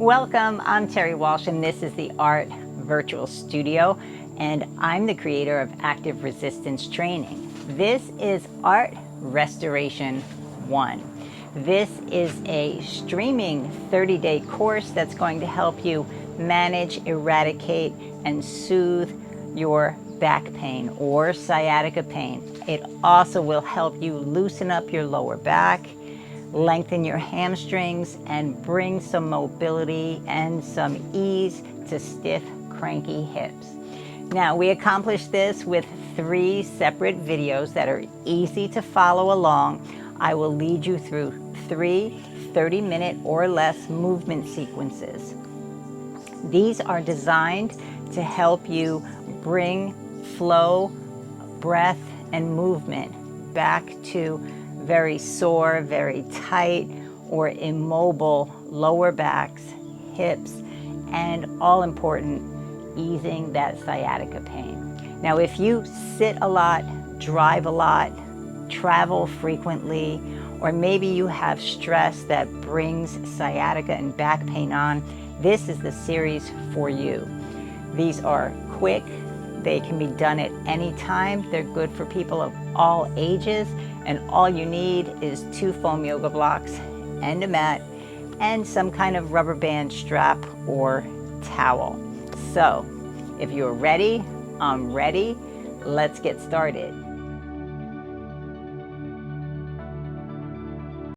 Welcome, I'm Terri Walsh and this is the ART Virtual Studio, and I'm the creator of Active Resistance Training. This is ART Restoration 1. This is a streaming 30-day course that's going to help you manage, eradicate, and soothe your back pain or sciatica pain. It also will help you loosen up your lower back, lengthen your hamstrings, and bring some mobility and some ease to stiff, cranky hips. Now, we accomplish this with 3 separate videos that are easy to follow along. I will lead you through 3 30-minute or less movement sequences. These are designed to help you bring flow, breath, and movement back to very sore, very tight, or immobile lower backs, hips, and all important, easing that sciatica pain. Now, if you sit a lot, drive a lot, travel frequently, or maybe you have stress that brings sciatica and back pain on, this is the series for you. These are quick. They can be done at any time. They're good for people of all ages, and all you need is 2 foam yoga blocks and a mat and some kind of rubber band strap or towel. So if you're ready, I'm ready. Let's get started.